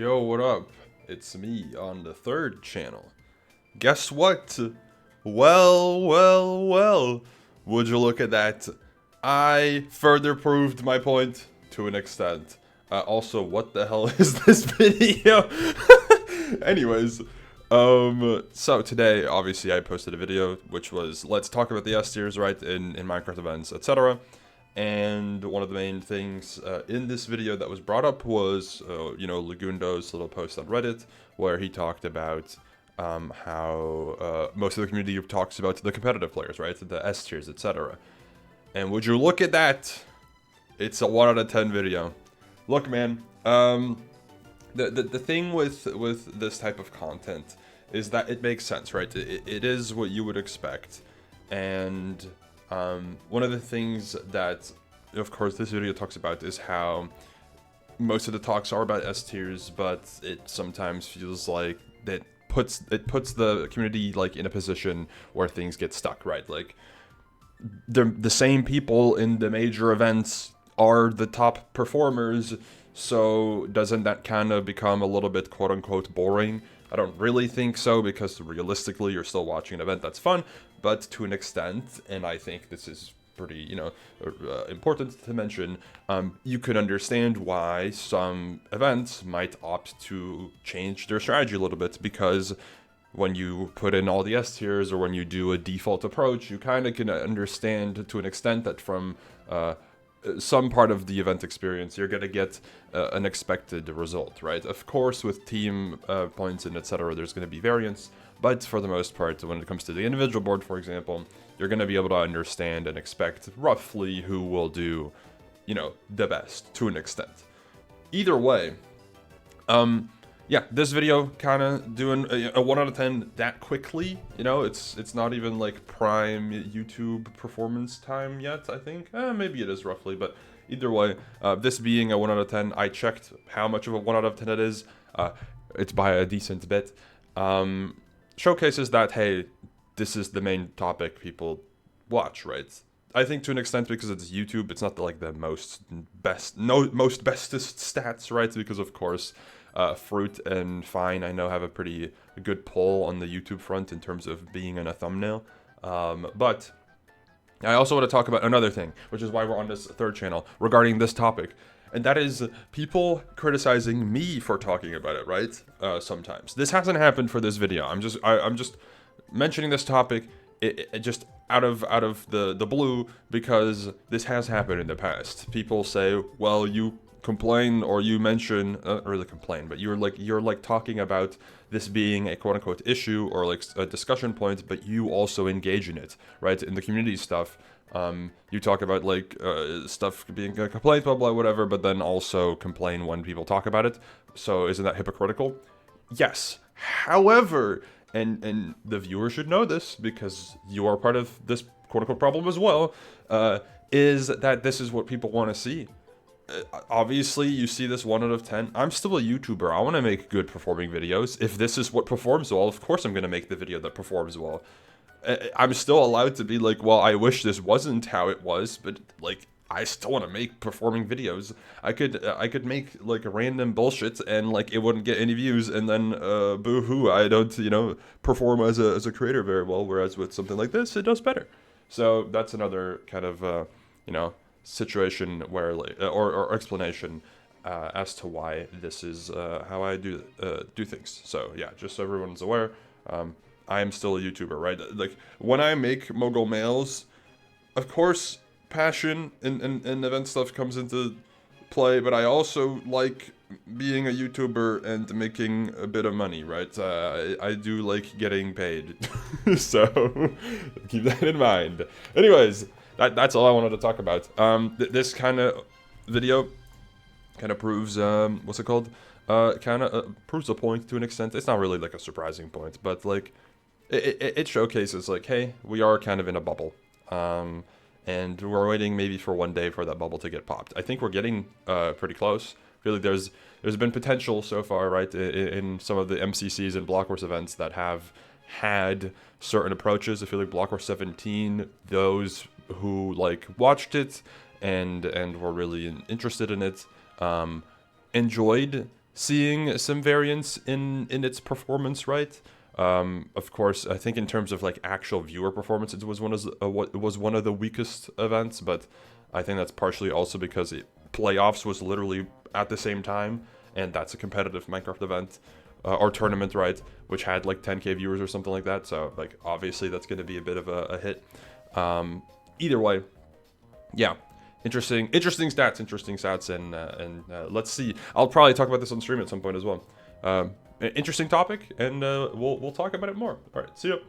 Yo, what up? It's me on the third channel. Guess what? Well. Would you look at that? I further proved my point to an extent. Also, what the hell is this video? Anyways, so today, obviously, I posted a video which was let's talk about the S tiers, right, in Minecraft events, etc. And one of the main things in this video that was brought up was, Lagundo's little post on Reddit, where he talked about how most of the community talks about the competitive players, right, the S tiers, etc. And would you look at that? It's a 1 out of 10 video. Look, man, the thing with this type of content is that it makes sense, right? It is what you would expect, and one of the things that, of course, this video talks about is how most of the talks are about S tiers, but it sometimes feels like that puts the community like in a position where things get stuck, right? Like the same people in the major events are the top performers, so doesn't that kind of become a little bit quote unquote boring? I don't really think so, because realistically you're still watching an event that's fun, but to an extent, and I think this is pretty, important to mention, you could understand why some events might opt to change their strategy a little bit, because when you put in all the S tiers, or when you do a default approach, you kind of can understand to an extent that from some part of the event experience, you're going to get an expected result, right? Of course, with team points and etc., there's going to be variance, but for the most part, when it comes to the individual board, for example, you're going to be able to understand and expect roughly who will do, the best to an extent. Either way, yeah, this video kind of doing a 1 out of 10 that quickly. It's not even like prime YouTube performance time yet, I think. Maybe it is roughly, but either way, this being a 1 out of 10, I checked how much of a 1 out of 10 it is. It's by a decent bit. Showcases that, hey, this is the main topic people watch, right? I think to an extent, because it's YouTube, it's not the most bestest stats, right? Because of course, Fruit and Fine, I know, have a pretty good pull on the YouTube front in terms of being in a thumbnail. But I also want to talk about another thing, which is why we're on this third channel, regarding this topic. And that is people criticizing me for talking about it, right? Sometimes. This hasn't happened for this video. I'm just mentioning this topic it just out of the blue, because this has happened in the past. People say, well, you complain, or you mention, not really complain, but you're talking about this being a quote unquote issue, or like a discussion point, but you also engage in it, right? In the community stuff, you talk about stuff being a complaint, blah blah whatever, but then also complain when people talk about it. So isn't that hypocritical? Yes. However, and the viewer should know this, because you are part of this quote unquote problem as well, is that this is what people want to see. Obviously, you see this 1 out of 10. I'm still a YouTuber. I want to make good performing videos. If this is what performs well, of course I'm going to make the video that performs well. I'm still allowed to be like, well, I wish this wasn't how it was, but I still want to make performing videos. I could make random bullshit and it wouldn't get any views, and then boo-hoo, I don't perform as a creator very well. Whereas with something like this, it does better. So that's another kind of situation where or explanation as to why this is how I do things. So yeah, just so everyone's aware, I am still a YouTuber, right? Like when I make Mogul Mails, of course passion and event stuff comes into play, but I also like being a YouTuber and making a bit of money, right? I do like getting paid, so keep that in mind. Anyways, that's all I wanted to talk about. This kind of video kind of proves what's it called? Proves a point to an extent. It's not really a surprising point, but it showcases hey, we are kind of in a bubble. And we're waiting maybe for one day for that bubble to get popped. I think we're getting pretty close. Really, there's been potential so far, right, in some of the MCCs and Block Wars events that have had certain approaches. I feel like Block Wars 17, those who watched it and were really interested in it, enjoyed seeing some variance in its performance, right? Of course, I think in terms of like actual viewer performance, it was one of the weakest events, but I think that's partially also because playoffs was literally at the same time, and that's a competitive Minecraft event or tournament, right? Which had like 10K viewers or something like that. So like obviously that's going to be a bit of a hit. Either way, yeah, interesting stats, and let's see. I'll probably talk about this on stream at some point as well. Interesting topic, and we'll talk about it more. All right, see you.